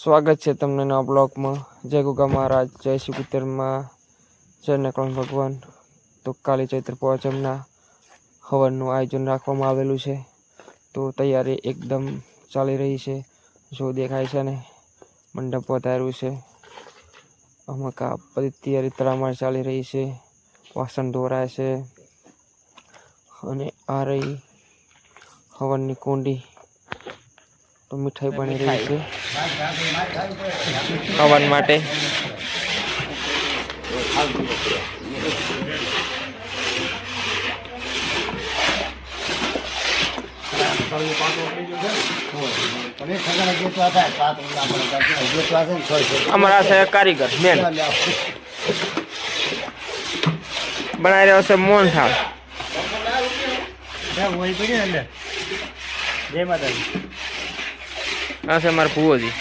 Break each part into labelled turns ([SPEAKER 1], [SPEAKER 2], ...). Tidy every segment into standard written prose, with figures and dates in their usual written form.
[SPEAKER 1] સ્વાગત છે તમને નવા બ્લોગમાં। જય ગોગા મહારાજ, જય શ્રી કુતરમાં, જય નકળન ભગવાન। તો કાલી ચૈત્ર પાંચમના હવનનું આયોજન રાખવામાં આવેલું છે। તો તૈયારી એકદમ ચાલી રહી છે। જો દેખાય છે ને મંડપ વધાર્યું છે। અમુક બધી તૈયારી તડામાર ચાલી રહી છે। વાસણ ધોરાય છે અને આ રહી હવનની કુંડી। તો મીઠાઈ બની રહી છે હવન માટે। અમારા છે કારીગર મેન બનાવી રહ્યો છે મોહનથાળ।
[SPEAKER 2] જય માતાજી।
[SPEAKER 1] આ છે અમારા ભુવોજી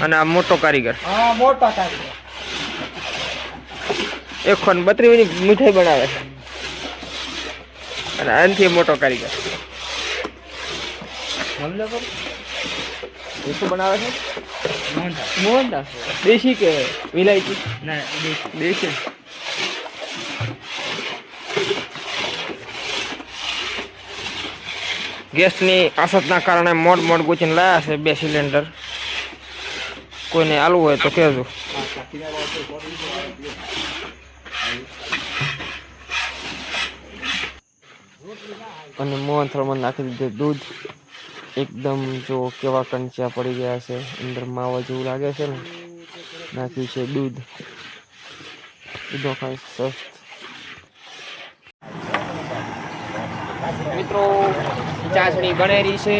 [SPEAKER 1] અને આ મોટો કારીગર।
[SPEAKER 2] હા, મોટા કારીગર
[SPEAKER 1] 132 ની મીઠાઈ બનાવે છે અને આનાથી મોટો કારીગર શું બનાવે છે? મોહનથાળ દેશી કે વિલાયતી?
[SPEAKER 2] ના,
[SPEAKER 1] દેશી। ગેસની આસતના કારણે મોડ ગોચીને લાયા છે 2 સિલિન્ડર। કોઈને આલુ હોય તો કહેજો। અને મોહનથાળમાં નાખી દીધું દૂધ। એકદમ જો કેવા કંચા પડી ગયા છે, અંદર માવા જેવું લાગે છે ને। નાખ્યું છે દૂધ। દૂધો ખાય સરસ। મિત્રો ચાસણી બનેરી છે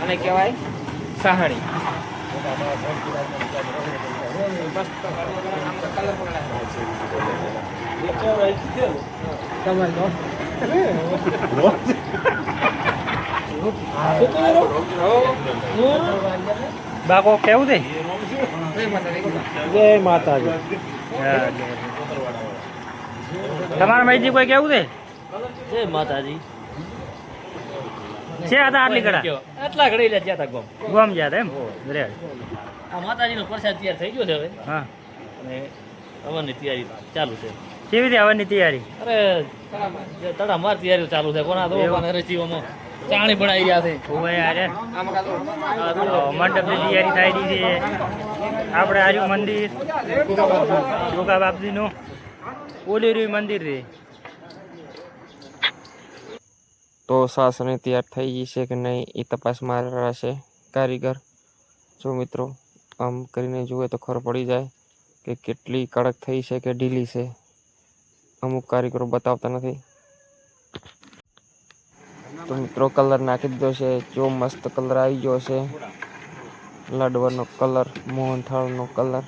[SPEAKER 1] અને કહેવાય સાહણી।
[SPEAKER 2] બાકો કેવું છે? જય માતાજી। તમારા ભાઈજી કોઈ કેવું છે?
[SPEAKER 3] જય માતાજી।
[SPEAKER 2] છે હતા આટલી ઘડા
[SPEAKER 3] આટલા ઘડી લે જ્યાં ગોમ
[SPEAKER 2] ગોમ ગયા હતા એમ રે।
[SPEAKER 3] આ માતાજીનો પ્રસાદ તૈયાર થઈ ગયો છે હવે
[SPEAKER 2] હા,
[SPEAKER 3] અને હવનની તૈયારી ચાલુ છે।
[SPEAKER 2] કેવી રીતે આવવાની તૈયારી?
[SPEAKER 3] અરે તડામાર તૈયારીઓ ચાલુ છે। કોના દો કોના રસીઓમાં ચાણી બનાવી રહ્યા છે।
[SPEAKER 2] ઓવે યાર મંડપની તૈયારી થાય રહી છે। આપણે આર્યું મંદિર ગોગા બાપજીનું ઓલી રહ્યું મંદિર છે।
[SPEAKER 1] તો સાસણી તૈયાર થઈ ગઈ છે કે નહીં એ તપાસ મારી રહ્યા છે કારીગર। જો મિત્રો આમ કરીને જુએ તો ખબર પડી જાય કે કેટલી કડક થઈ છે કે ઢીલી છે। અમુક કારીગરો બતાવતા નથી। તો મિત્રો કલર નાખી દીધો છે। જો મસ્ત કલર આવી ગયો છે। લાડવાનો કલર, મોહનથાળનો કલર।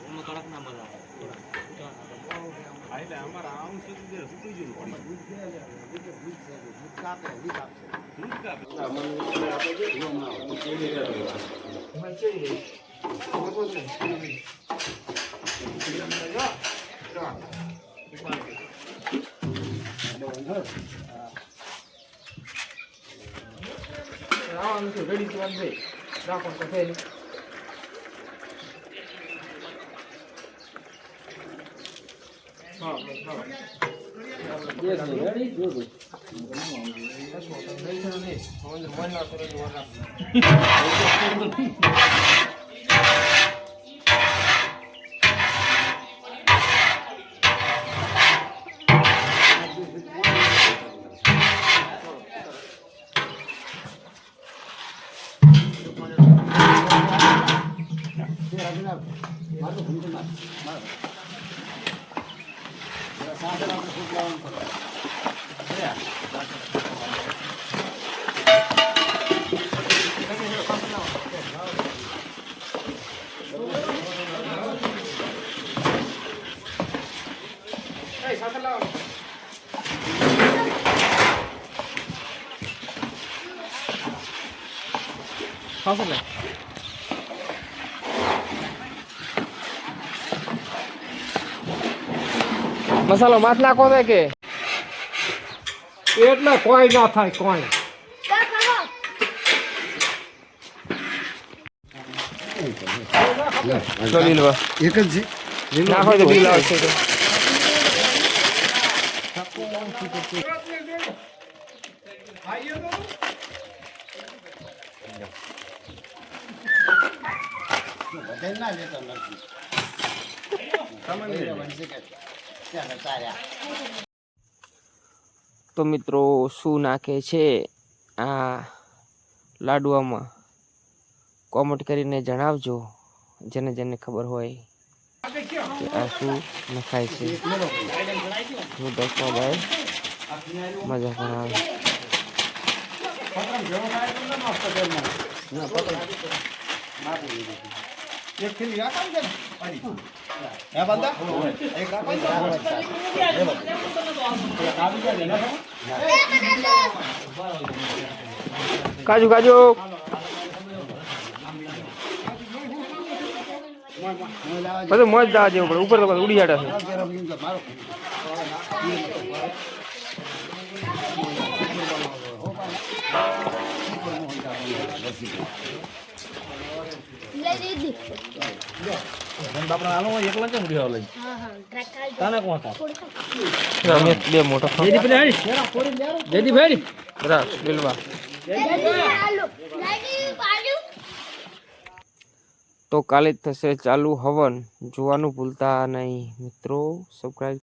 [SPEAKER 1] મસાલો માથ નાખો છે કે
[SPEAKER 2] એટલે કોઈ ના થાય કોઈ।
[SPEAKER 1] લો બિલવા
[SPEAKER 4] એક જ છે
[SPEAKER 1] નાખો તો બિલ આવશે તો તો મિત્રો શું નાખે છે આ લાડવામાં કોમેન્ટ કરીને જણાવજો જેને જેને ખબર હોય કે આ શું નખાય છે હું દસમા ભાઈ મજા પણ આવે
[SPEAKER 4] એક થેલી રાખી દે હે બંદા એક રાખી
[SPEAKER 1] કાજુ કાજુ બધું મોજ દાવા જેવું પડે ઉપર તો બધું ઉડી જાડે છે
[SPEAKER 3] બાપડા આલો એકલા કેમ ઉડી આવ લઈ તાને કોણ હતા
[SPEAKER 1] અમે બે મોટો
[SPEAKER 3] જેદી પેલે હાડી જેદી ભાઈ
[SPEAKER 1] બરાબર બિલવા તો કાલે જ થશે ચાલુ હવન જોવાનું ભૂલતા નહીં મિત્રો સબસ્ક્રાઇબ